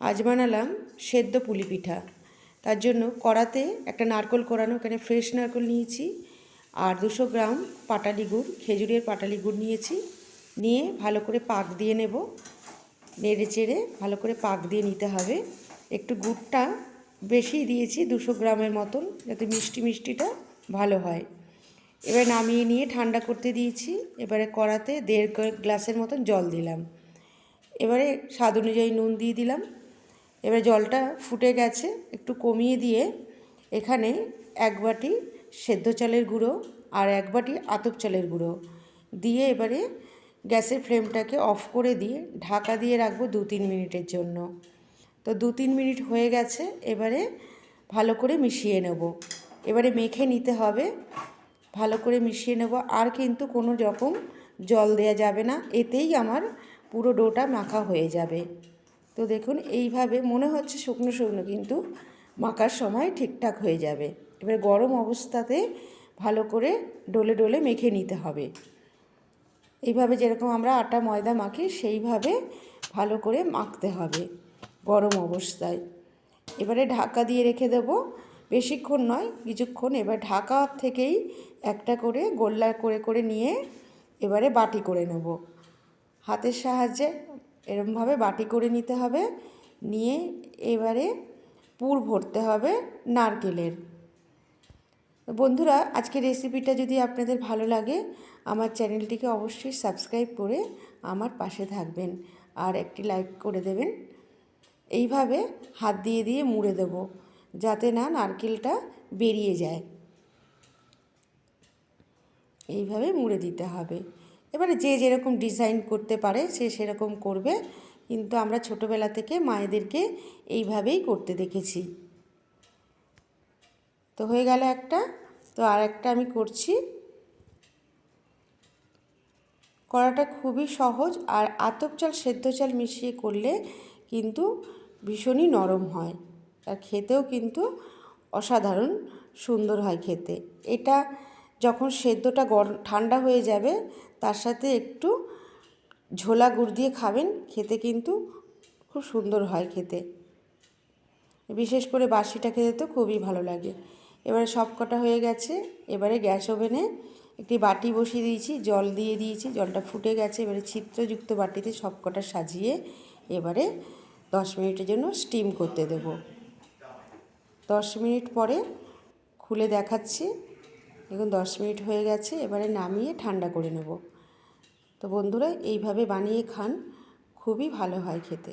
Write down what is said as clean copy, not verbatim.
আজ বানালাম সেদ্ধ পুলি পিঠা। তার জন্য কড়াতে একটা নারকেল কোরানো, এখানে ফ্রেশ নারকেল নিয়েছি, আর 200 গ্রাম পাটালি গুড়, খেজুরের পাটালি গুড় নিয়েছি। নিয়ে ভালো করে পাক দিয়ে নেব। নেড়ে চেড়ে ভালো করে পাক দিয়ে নিতে হবে। একটু গুড়টা বেশি দিয়েছি, 200 গ্রামের মতন, যাতে মিষ্টিটা ভালো হয়। এবার নামিয়ে নিয়ে ঠান্ডা করতে দিয়েছি। এবারে কড়াতে 1.5 গ্লাসের মতন জল দিলাম। এবারে স্বাদ অনুযায়ী নুন দিয়ে দিলাম। এবার জলটা ফুটে গেছে, একটু কমিয়ে দিয়ে এখানে 1 বাটি সেদ্ধ চালের গুঁড়ো আর 1 বাটি আতপ চালের গুঁড়ো দিয়ে এবারে গ্যাসের ফ্লেমটাকে অফ করে দিয়ে ঢাকা দিয়ে রাখবো 2-3 মিনিটের জন্য। তো 2-3 মিনিট হয়ে গেছে। এবারে ভালো করে মিশিয়ে নেব। এবারে মেখে নিতে হবে, ভালো করে মিশিয়ে নেব। আর কিন্তু কোনো রকম জল দেয়া যাবে না, এতেই আমার পুরো ডোটা মাখা হয়ে যাবে। তো দেখুন, এইভাবে মনে হচ্ছে শুকনো শুকনো, কিন্তু মাখার সময় ঠিকঠাক হয়ে যাবে। এবার গরম অবস্থাতে ভালো করে ডলে ডলে মেখে নিতে হবে। এইভাবে যেরকম আমরা আটা ময়দা মাখি সেইভাবে ভালো করে মাখতে হবে গরম অবস্থায়। এবারে ঢাকা দিয়ে রেখে দেব, বেশিক্ষণ নয়, কিছুক্ষণ। এবার ঢাকা থেকেই একটা করে গোল্লা করে করে নিয়ে এবারে বাটি করে নেব। হাতের সাহায্যে এরমভাবে বাটি করে নিতে হবে। নিয়ে এবারে পুর ভরতে হবে নারকেলের। বন্ধুরা, আজকের রেসিপিটা যদি আপনাদের ভালো লাগে, আমার চ্যানেলটিকে অবশ্যই সাবস্ক্রাইব করে আমার পাশে থাকবেন আর একটি লাইক করে দেবেন। এইভাবে হাত দিয়ে দিয়ে মুড়ে দেব, যাতে না নারকেলটা বেরিয়ে যায়। এইভাবে মুড়ে দিতে হবে। এবারে যে যেরকম ডিজাইন করতে পারে সে সেরকম করবে, কিন্তু আমরা ছোটোবেলা থেকে মায়েদেরকে এইভাবেই করতে দেখেছি। তো হয়ে গেল একটা। তো আর একটা আমি করছি। করাটা খুবই সহজ, আর আতপ চাল সেদ্ধ চাল মিশিয়ে করলে কিন্তু ভীষণই নরম হয়, আর খেতেও কিন্তু অসাধারণ সুন্দর হয় খেতে। এটা যখন সেদ্ধটা ঠান্ডা হয়ে যাবে, তার সাথে একটু ঝোলা গুড় দিয়ে খাবেন, খেতে কিন্তু খুব সুন্দর হয় খেতে। বিশেষ করে বাসিটা খেতে তো খুবই ভালো লাগে। এবারে সব কটা হয়ে গেছে। এবারে গ্যাস ওভেনে একটি বাটি বসিয়ে দিয়েছি, জল দিয়ে দিয়েছি, জলটা ফুটে গেছে। এবারে ছিদ্রযুক্ত বাটিতে সব কটা সাজিয়ে এবারে 10 মিনিটের জন্য স্টিম করতে দেব। 10 মিনিট পরে খুলে দেখাচ্ছি। দেখুন 10 মিনিট হয়ে গেছে। এবারে নামিয়ে ঠান্ডা করে নেব। তো বন্ধুরা, এইভাবে বানিয়ে খান, খুবই ভালো হয় খেতে।